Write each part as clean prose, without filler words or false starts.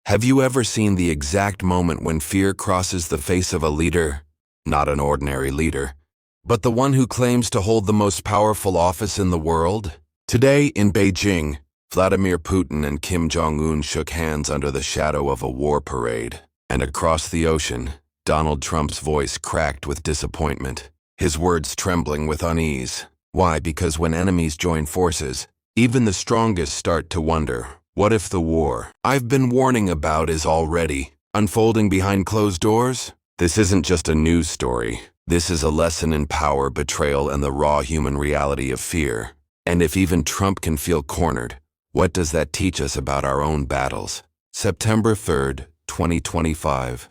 Have you ever seen the exact moment when fear crosses the face of a leader? Not an ordinary leader, but the one who claims to hold the most powerful office in the world? Today in Beijing, Vladimir Putin and Kim Jong shook hands under the shadow of a war parade. And across the ocean, Donald Trump's voice cracked with disappointment, his words trembling with unease. Why? Because when enemies join forces, even the strongest start to wonder, what if the war I've been warning about is already unfolding behind closed doors? This isn't just a news story. This is a lesson in power, betrayal, and the raw human reality of fear. And if even Trump can feel cornered, what does that teach us about our own battles? September 3rd, 2025.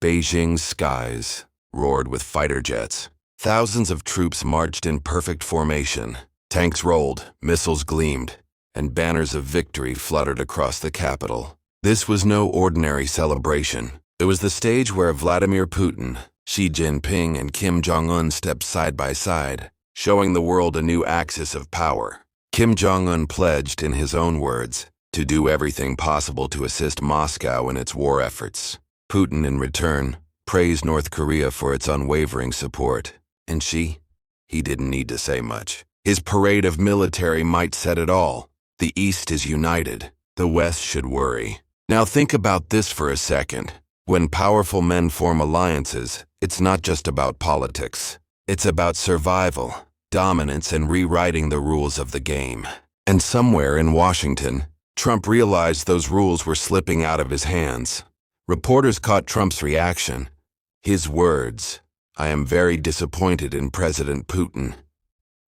Beijing's skies roared with fighter jets. Thousands of troops marched in perfect formation. Tanks rolled, missiles gleamed, and banners of victory fluttered across the capital. This was no ordinary celebration. It was the stage where Vladimir Putin, Xi Jinping, and Kim Jong stepped side by side, showing the world a new axis of power. Kim Jong pledged, in his own words, to do everything possible to assist Moscow in its war efforts. Putin, in return, praised North Korea for its unwavering support. And Xi? He didn't need to say much. His parade of military might said it all. The East is united. The West should worry. Now think about this for a second. When powerful men form alliances, it's not just about politics. It's about survival, dominance, and rewriting the rules of the game. And somewhere in Washington, Trump realized those rules were slipping out of his hands. Reporters caught Trump's reaction. His words, "I am very disappointed in President Putin."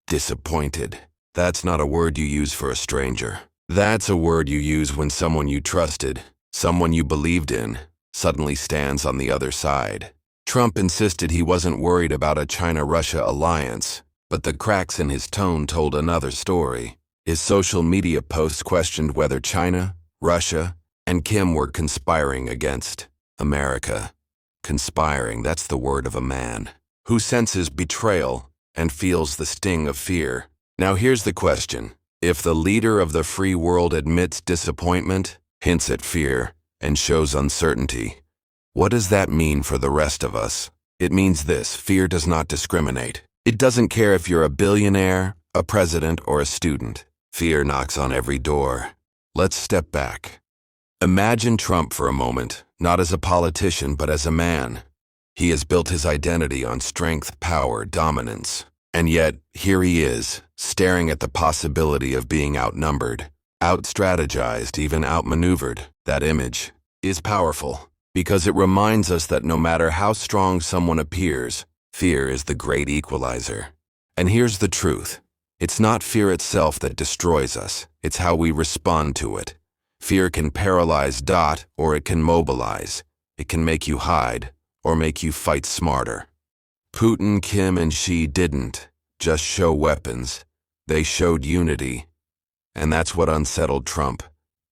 Disappointed. That's not a word you use for a stranger. That's a word you use when someone you trusted, someone you believed in, suddenly stands on the other side. Trump insisted he wasn't worried about a China-Russia alliance, but the cracks in his tone told another story. His social media posts questioned whether China, Russia, and Kim were conspiring against America. Conspiring, that's the word of a man who senses betrayal and feels the sting of fear. Now here's the question. If the leader of the free world admits disappointment, hints at fear, and shows uncertainty, what does that mean for the rest of us? It means this: fear does not discriminate. It doesn't care if you're a billionaire, a president, or a student. Fear knocks on every door. Let's step back. Imagine Trump for a moment, not as a politician, but as a man. He has built his identity on strength, power, dominance. And yet, here he is, staring at the possibility of being outnumbered, out-strategized, even outmaneuvered. That image is powerful because it reminds us that no matter how strong someone appears, fear is the great equalizer. And here's the truth. It's not fear itself that destroys us. It's how we respond to it. Fear can paralyze, or it can mobilize. It can make you hide or make you fight smarter. Putin, Kim, and Xi didn't just show weapons. They showed unity. And that's what unsettled Trump.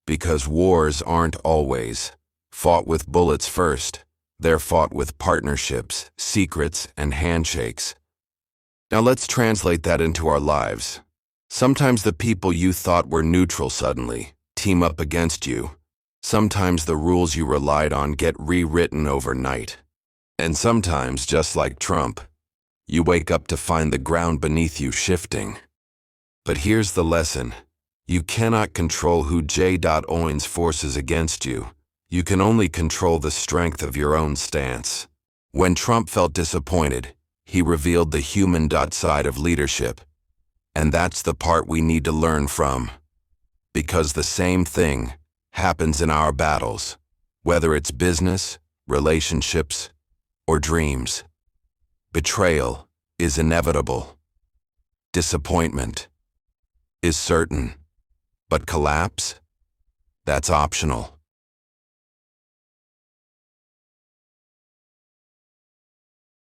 Because wars aren't always fought with bullets first. They're fought with partnerships, secrets, and handshakes. Now let's translate that into our lives. Sometimes the people you thought were neutral suddenly team up against you. Sometimes the rules you relied on get rewritten overnight. And sometimes, just like Trump, you wake up to find the ground beneath you shifting. But here's the lesson. You cannot control who J.Oin's forces against you. You can only control the strength of your own stance. When Trump felt disappointed, he revealed the human side of leadership. And that's the part we need to learn from. Because the same thing happens in our battles, whether it's business, relationships, or dreams. Betrayal is inevitable. Disappointment is certain. But collapse? That's optional.